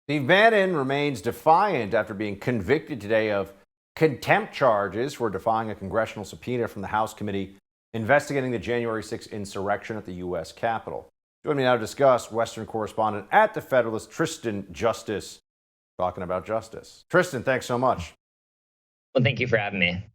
Steve Bannon remains defiant after being convicted today of contempt charges for defying a congressional subpoena from the House committee investigating the January 6th insurrection at the U.S. Capitol. Joining me now to discuss, Western correspondent at The Federalist, Tristan Justice, talking about justice. Tristan, thanks so much. Well, thank you for having me.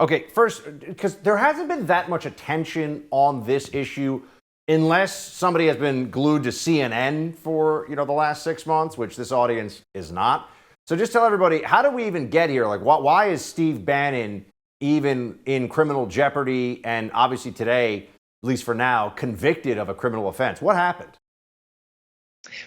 Okay, first, because there hasn't been that much attention on this issue unless somebody has been glued to CNN for, the last 6 months, which this audience is not. So just tell everybody, how did we even get here? Like, why is Steve Bannon even in criminal jeopardy and obviously today, at least for now, convicted of a criminal offense? What happened?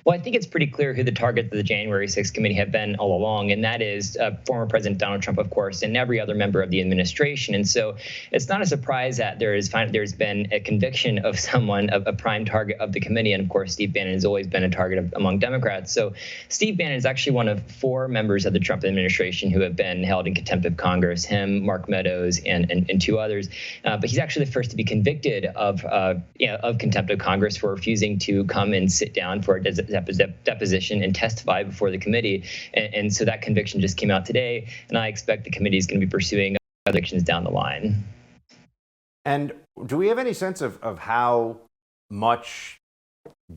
Well, I think it's pretty clear who the targets of the January 6th committee have been all along, and that is former President Donald Trump, of course, and every other member of the administration. And so it's not a surprise that there's been a conviction of someone, a prime target of the committee. And of course, Steve Bannon has always been a target among Democrats. So Steve Bannon is actually one of 4 members of the Trump administration who have been held in contempt of Congress, him, Mark Meadows, and 2 others. But he's actually the first to be convicted of contempt of Congress for refusing to come and sit down for a deposition and testify before the committee. And so that conviction just came out today, and I expect the committee is going to be pursuing other convictions down the line. And do we have any sense of how much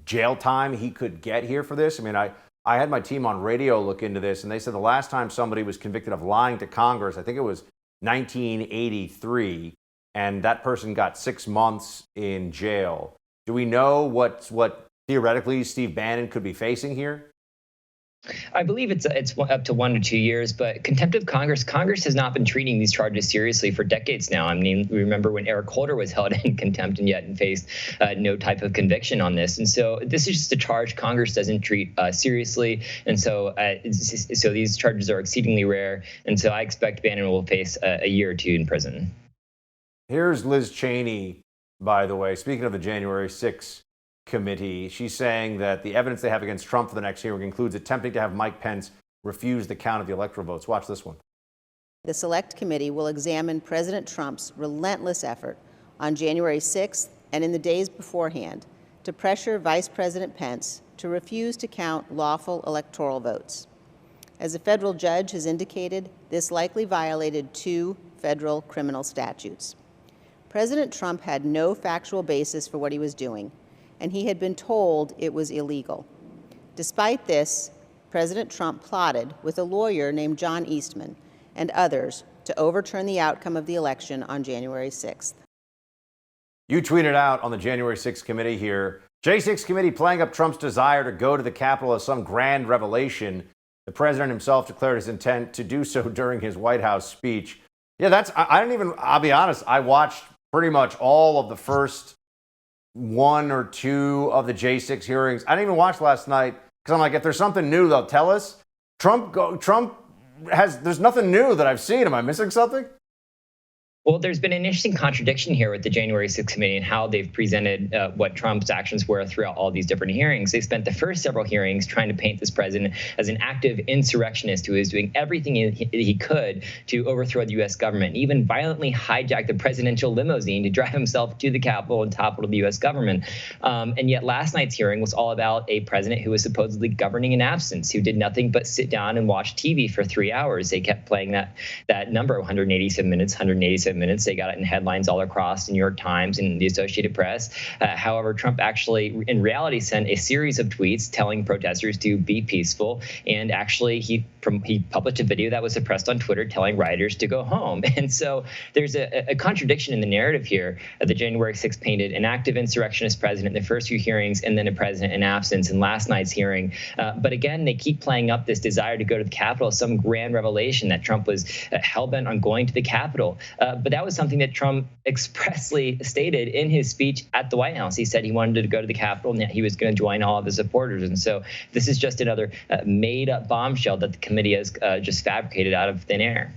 jail time he could get here for this? I mean, I had my team on radio look into this, and they said the last time somebody was convicted of lying to Congress, I think it was 1983, and that person got 6 months in jail. Do we know what theoretically Steve Bannon could be facing here? I believe it's up to 1 to 2 years, but contempt of Congress has not been treating these charges seriously for decades now. I mean, we remember when Eric Holder was held in contempt and yet faced no type of conviction on this. And so this is just a charge Congress doesn't treat seriously. And so these charges are exceedingly rare. And so I expect Bannon will face a year or 2 in prison. Here's Liz Cheney, by the way, speaking of the January 6th committee. She's saying that the evidence they have against Trump for the next hearing includes attempting to have Mike Pence refuse the count of the electoral votes. Watch this one. The Select Committee will examine President Trump's relentless effort on January 6th and in the days beforehand to pressure Vice President Pence to refuse to count lawful electoral votes. As a federal judge has indicated, this likely violated 2 federal criminal statutes. President Trump had no factual basis for what he was doing, and he had been told it was illegal. Despite this, President Trump plotted with a lawyer named John Eastman and others to overturn the outcome of the election on January 6th. You tweeted out on the January 6th committee here, J6 committee playing up Trump's desire to go to the Capitol as some grand revelation. The president himself declared his intent to do so during his White House speech. Yeah, I'll be honest, I watched pretty much all of the first 1 or 2 of the J6 hearings. I didn't even watch last night because I'm like, if there's something new, they'll tell us. There's nothing new that I've seen. Am I missing something? Well, there's been an interesting contradiction here with the January 6th committee and how they've presented what Trump's actions were throughout all these different hearings. They spent the first several hearings trying to paint this president as an active insurrectionist who is doing everything he could to overthrow the U.S. government, even violently hijack the presidential limousine to drive himself to the Capitol and topple the U.S. government. And yet last night's hearing was all about a president who was supposedly governing in absence, who did nothing but sit down and watch TV for 3 hours. They kept playing that number, 187 minutes. Minutes. They got it in headlines all across the New York Times and the Associated Press. However, Trump actually, in reality, sent a series of tweets telling protesters to be peaceful. And actually, he published a video that was suppressed on Twitter telling rioters to go home. And so there's a contradiction in the narrative here. The January 6th painted an active insurrectionist president in the first few hearings and then a president in absence in last night's hearing. But again, they keep playing up this desire to go to the Capitol, some grand revelation that Trump was hell-bent on going to the Capitol. But that was something that Trump expressly stated in his speech at the White House. He said he wanted to go to the Capitol and that he was going to join all of his supporters. And so this is just another made-up bombshell that the committee has just fabricated out of thin air.